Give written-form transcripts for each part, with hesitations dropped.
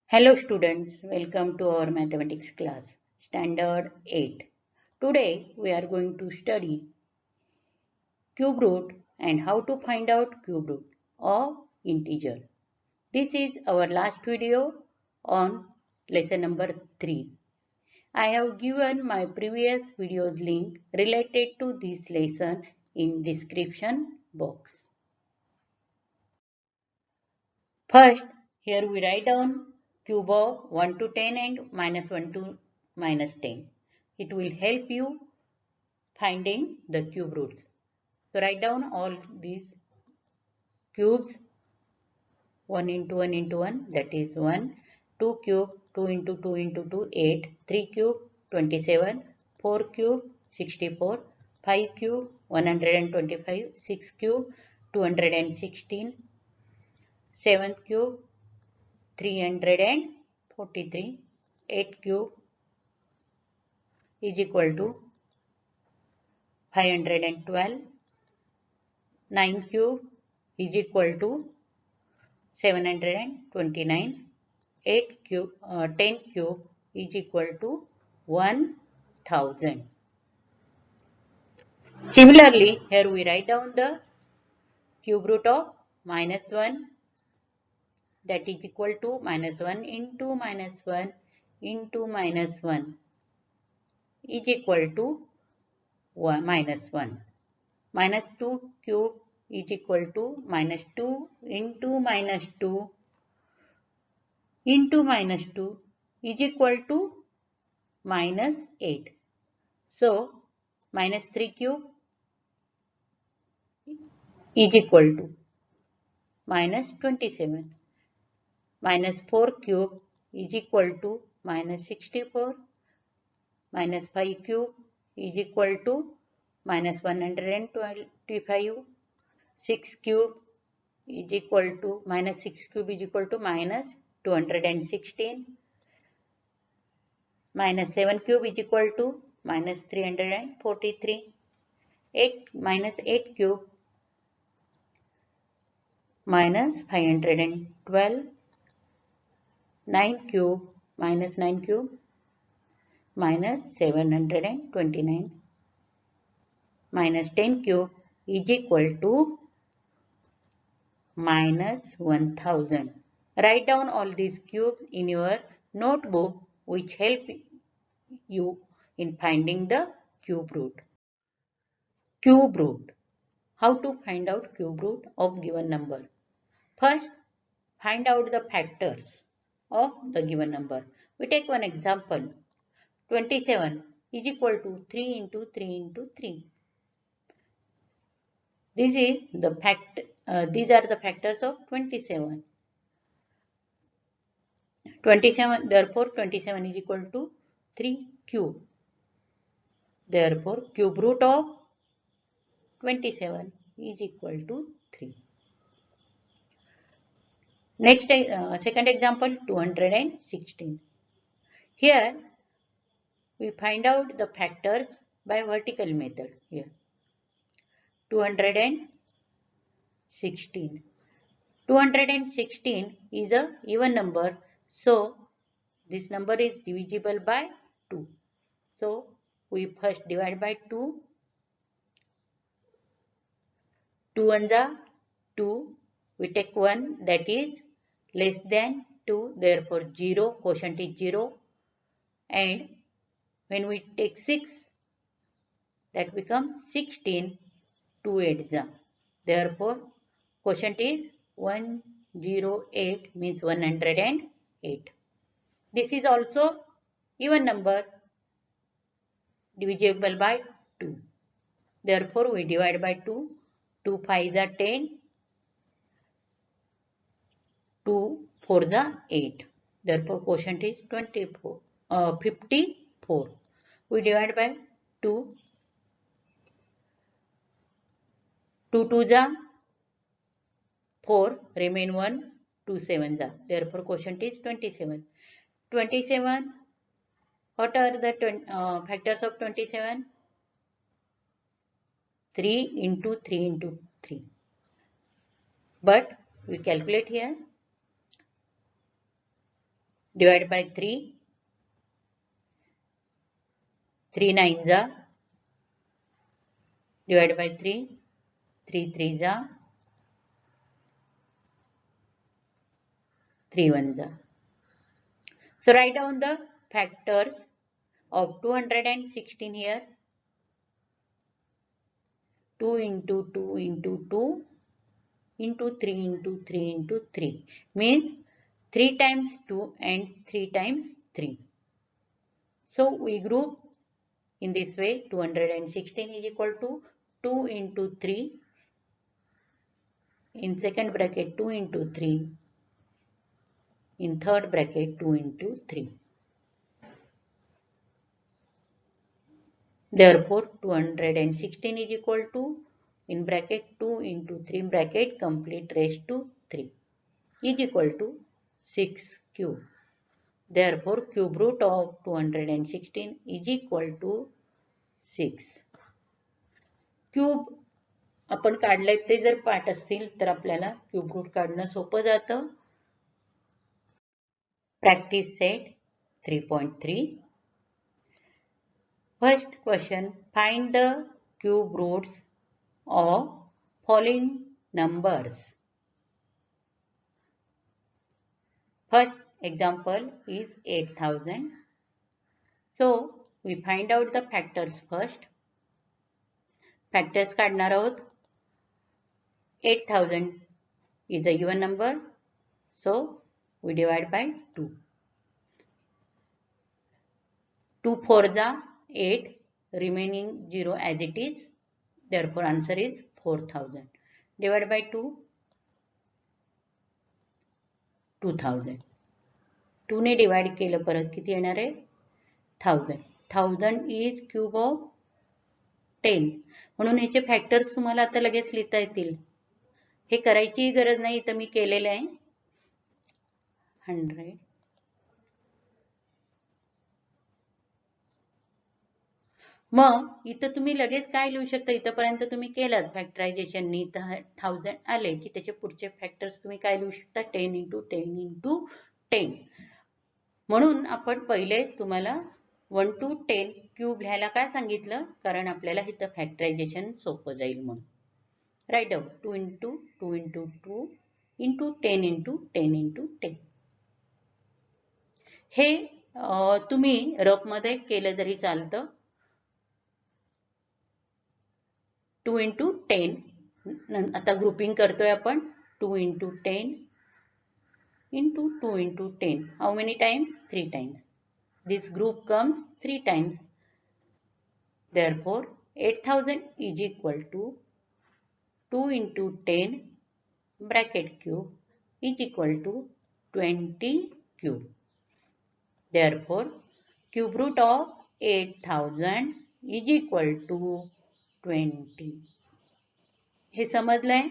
Hello students, welcome to our mathematics class, standard 8. Today we are going to study cube root and how to find out cube root of integer. This is our last video on lesson number 3. I have given my previous video's link related to this lesson in description box. First, here we write down cube of 1 to 10 and minus 1 to minus 10. It will help you finding the cube roots. So write down all these cubes 1 into 1 into 1, that is 1, 2 cube 2 into 2 into 2 8, 3 cube 27, 4 cube 64, 5 cube 125, 6 cube 216, 7 cube 343, 8 cube is equal to 512, 9 cube is equal to 729, 10 cube is equal to 1000. Similarly, here we write down the cube root of minus 1, that is equal to minus 1 into minus 1 into minus 1 is equal to minus 1. Minus 2 cube is equal to minus 2 into minus 2 into minus 2 is equal to minus 8. So, minus 3 cube is equal to minus 27. Minus 4 cube is equal to minus 64. Minus 5 cube is equal to minus 125. 6 cube is equal to minus 6 cube is equal to minus 216. Minus 7 cube is equal to minus 343. 8 minus 8 cube minus 512. 9 cube minus 9 cube minus 729. Minus 10 cube is equal to minus 1000. Write down all these cubes in your notebook, which help you in finding the cube root. Cube root. How to find out cube root of given number? First, find out the factors of the given number. We take one example. 27 is equal to 3 into 3 into 3. These are the factors of 27. 27, therefore 27 is equal to 3 cube. Therefore, cube root of 27 is equal to 3. Next, second example, 216. Here, we find out the factors by vertical method. Here, 216. 216 is a even number, so this number is divisible by 2. So, we first divide by 2. 2 ones are 2. We take 1, that is less than 2, therefore 0, quotient is 0. And when we take 6, that becomes 16, 2 8s are. Therefore, quotient is 108, means 108. This is also even number, divisible by 2. Therefore, we divide by 2. 2 5s are 10. 2 4s are 8. Therefore, quotient is 54. We divide by 2. 2 2s are 4. Remain 1. 2 7s are. Therefore, quotient is 27. 27. What are the factors of 27? 3 into 3 into 3. But we calculate here. Divide by 3. 3 9s are. Divide by 3. 3 3s are. 3 1s are. So write down the factors of 216 here. 2 into 2 into 2 into 3 into 3 into 3 means 3 times 2 and 3 times 3. So we group in this way. 216 is equal to 2 into 3 in second bracket, 2 into 3 in third bracket, 2 into 3. Therefore 216 is equal to in bracket 2 into 3 bracket complete raised to 3 is equal to 6 cube. Therefore cube root of 216 is equal to 6. Cube आपण काढले ते जर पाठ असतील तर आपल्याला cube root काढणं सोपं जातं. Practice set 3.3. First question, find the cube roots of following numbers. First example is 8000. So we find out the factors first. Factors काढणार आहोत. 8000 is a even number. So we divide by 2. 2 4s are 8. Remaining 0 as it is. Therefore answer is 4000. Divide by 2. 2000. 2 ने divide केलं परत किती येणार आहे 1000. 1000 is cube of 10. म्हणून याचे फॅक्टर्स तुम्हाला आता लगेच लिहिता येतील. हे करायची गरज नाही, तर मी केलेलं आहे. 100. मग इथं तुम्ही लगेच काय लिहू शकता, इथपर्यंत तुम्ही केलं फॅक्टरायझेशन नी, तर 1000 आले की त्याचे पुढचे फॅक्टर्स तुम्ही काय लिहू शकता 10 into 10 into 10. म्हणून आपण पहिले तुम्हाला 1 to 10 क्यूब लिहायला काय सांगितलं, कारण आपल्याला इथं फॅक्टरायझेशन सोपं जाईल म्हणून. Write down 2 into 2 into 2 into 10 into 10 into 10. हे तुम्ही रफ मध्ये केलं तरी चालतं. 2 into 10. आता ग्रुपिंग करतोय आपण. 2 into 10 into 2 into 10. How many times? 3 times. This group comes 3 times. Therefore 8000 is equal to 2 into 10 bracket cube is equal to 20 cube. Therefore cube root of 8000 is equal to 20. हे समजलंय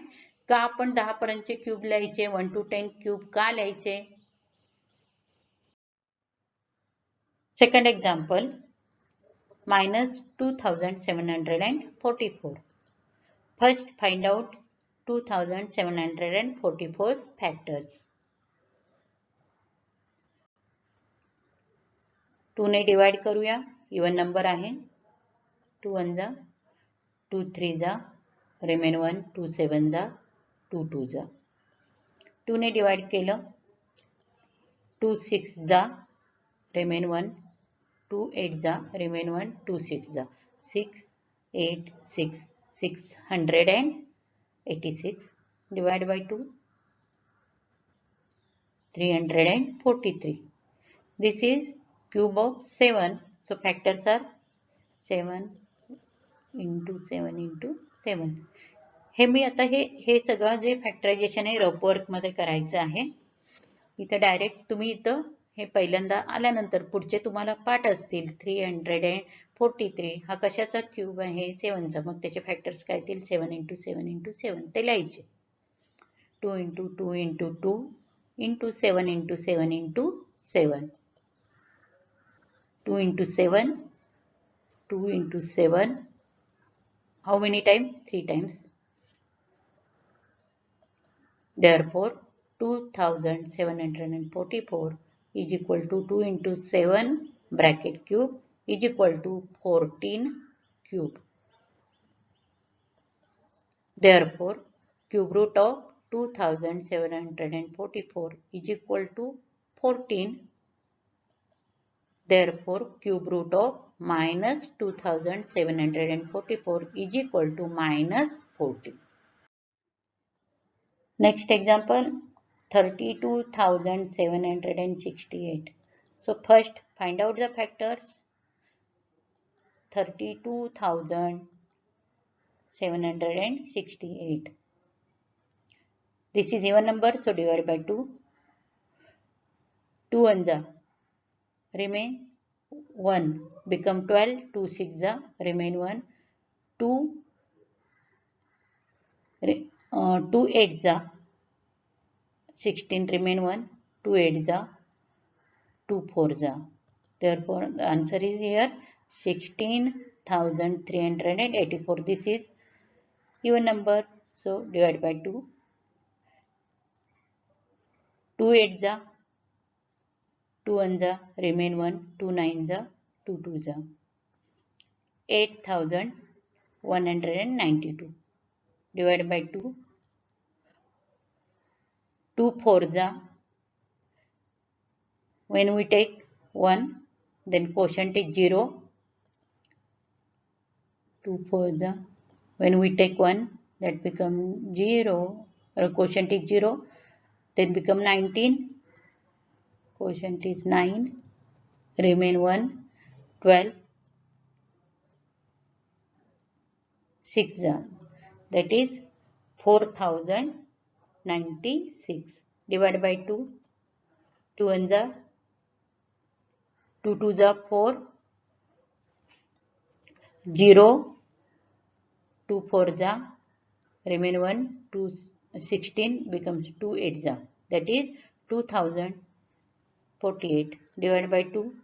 का आपण 10 पर्यंतचे cube लिहायचे, 1 to 10 cube का लिहायचे. Second example -2744. First find out 2744 factors. 2 ने divide करूया, even number आहे. 2 1 जा, 2 3 जा, रिमेन 1, 2 7 जा, 2 2 जा. 2 ने डिवाइड केलं, 2 6 जा, रिमेन 1, 2 8 जा, रिमेन 1, 2 6 जा. 6 8 6 686. Divide by 2. 343. This is cube of 7. So factors are 7 into 7 into 7. हे मी आता हे सगळं जे फॅक्टरायझेशन आहे रफ वर्क मध्ये करायचं आहे. इथं डायरेक्ट तुम्ही इथं हे पहिल्यांदा आल्यानंतर पुढचे तुम्हाला पाठ असतील. 343 हा कशाचा क्यूब आहे 7चा. मग त्याचे फॅक्टर्स काय येतील 7 into 7 into 7 ते लिहायचे. 2 into 2 into 2 into 7 into 7 into 7. 2 into 7, 2 into 7. How many times? 3 times. Therefore 2744 is equal to 2 into 7 bracket cube is equal to 14 cube. Therefore, cube root of 2744 is equal to 14. Therefore, cube root of minus 2744 is equal to minus 14. Next example, 32,768. So first find out the factors. 32,768. This is even number, so divide by 2. 2 1 remain 1 become 12. 2 6 remain 1. 2 2 8 16 remain 1. 2 8 2 4 Therefore, the answer is here 16,384. This is even number, so divide by 2. 2 8 2 1 remain 1. 2 9 2 2 8,192. Divided by 2. 2 4 when we take 1, then quotient is 0. 2 4 when we take 1, that become 0, or quotient is 0, then become 19. Quotient is 9, remain 1. 12 6 that is 4,096. Divided by 2. 2 1 2 2 4. 0 2 4 remain 1. 2 16 becomes 2 8 that is 2048. Divided by 2.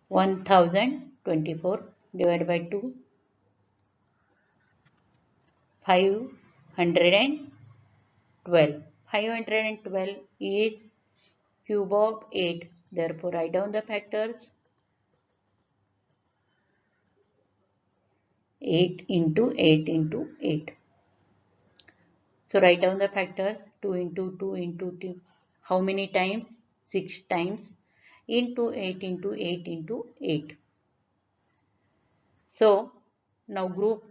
1024. Divided by 2. 512. 512 is cube of 8. Therefore, write down the factors. 8 into 8 into 8. So, write down the factors. 2 into 2 into 2. How many times? 6 times. Into 8 into 8 into 8. So, now group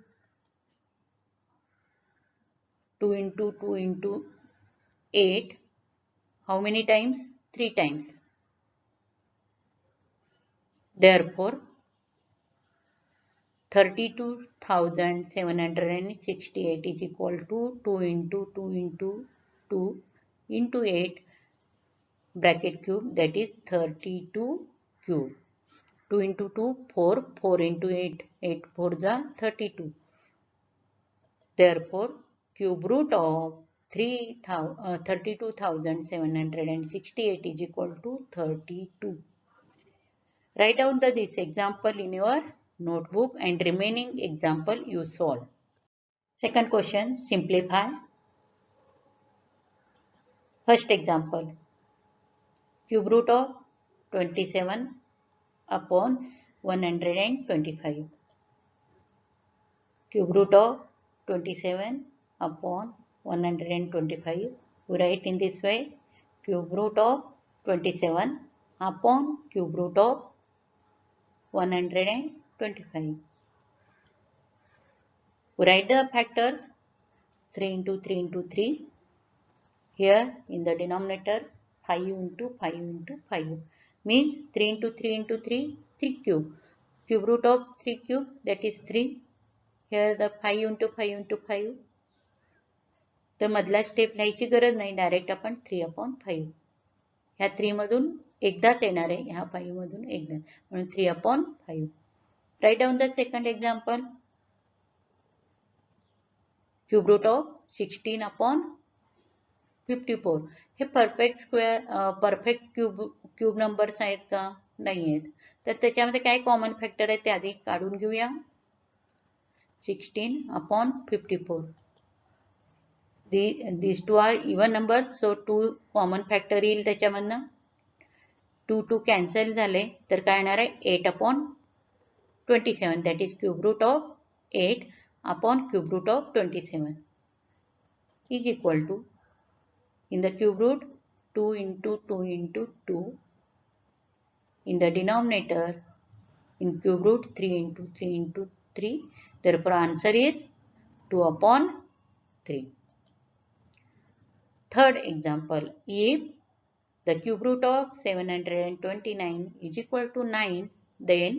2 into 2 into 8. How many times? 3 times. Therefore, 32,768 is equal to 2 into 2 into 2 into 8 bracket cube, that is 32 cube. 2 into 2 4, 4 into 8, 8 4 32. Therefore, cube root of 32,768 is equal to 32. Write down this example in your notebook and remaining example you solve. Second question, simplify. First example, cube root of 27 upon 125. Cube root of 27 upon 125. We write in this way, cube root of 27 upon cube root of 125. We write the factors 3 into 3 into 3. Here in the denominator 5 into 5 into 5 means 3 into 3 into 3, 3 cube. Cube root of 3 cube, that is 3. Here the 5 into 5 into 5. तर मधला step लिहायची गरज नाही, direct आपण 3/5. ह्या 3 मधून एकदाच येणार आहे, ह्या 5 मधून एकदा, म्हणून 3/5. Write down the second example, cube root of 16/54. हे perfect square perfect cube numbers आहेत का? नाही आहेत. तर त्याच्यामध्ये काय कॉमन फॅक्टर आहे ते आधी काढून घेऊया. 16/54. these two are even numbers, so 2 common factor येईल त्याच्यामधनं. 2 कॅन्सल झाले तर काय येणार आहे 8/27, that is cube root of 8 upon cube root of 27 is equal to, in the cube root, 2 into 2 into 2, in the denominator in cube root 3 into 3 into 3, therefore answer is 2/3. Third example, if the cube root of 729 is equal to 9, then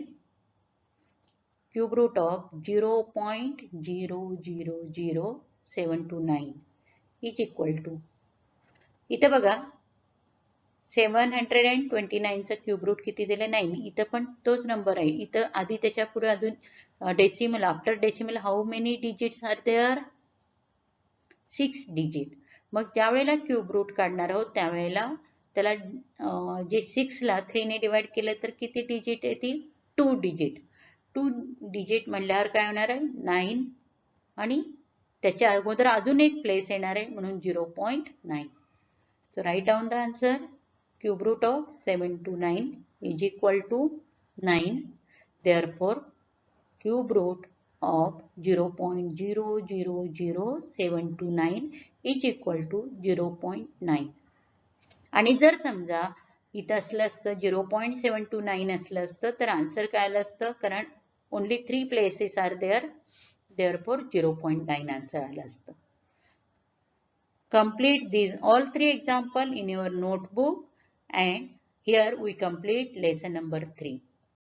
cube root of 0.000729 is equal to, इथं बघा 729 चा cube root किती दिले 9. इथं पण तोच number आहे. इथं आधी त्याच्या पुढे अजून decimal, after decimal how many digits are there, 6 digit. मग ज्या वेळेला क्यूब रूट काढणार आहोत त्यावेळेला त्याला जे 6 ला 3 ने डिवाइड केलं तर किती डिजिट येतील 2 डिजिट. 2 डिजिट म्हणल्यावर काय होणार आहे 9 आणि त्याच्या अगोदर अजून एक प्लेस येणार आहे म्हणून 0.9. So write down the answer. Cube root of 729 is equal to 9. Therefore, cube root of 0.000729 is equal to 0.9. आणि जर समजा इथं असलं असतं 0.729 असलं असतं तर आन्सर काय आलं असतं, कारण only 3 places are there, therefore 0.9 answer आलं असतं. Complete these all 3 example in your notebook, and here we complete lesson number 3.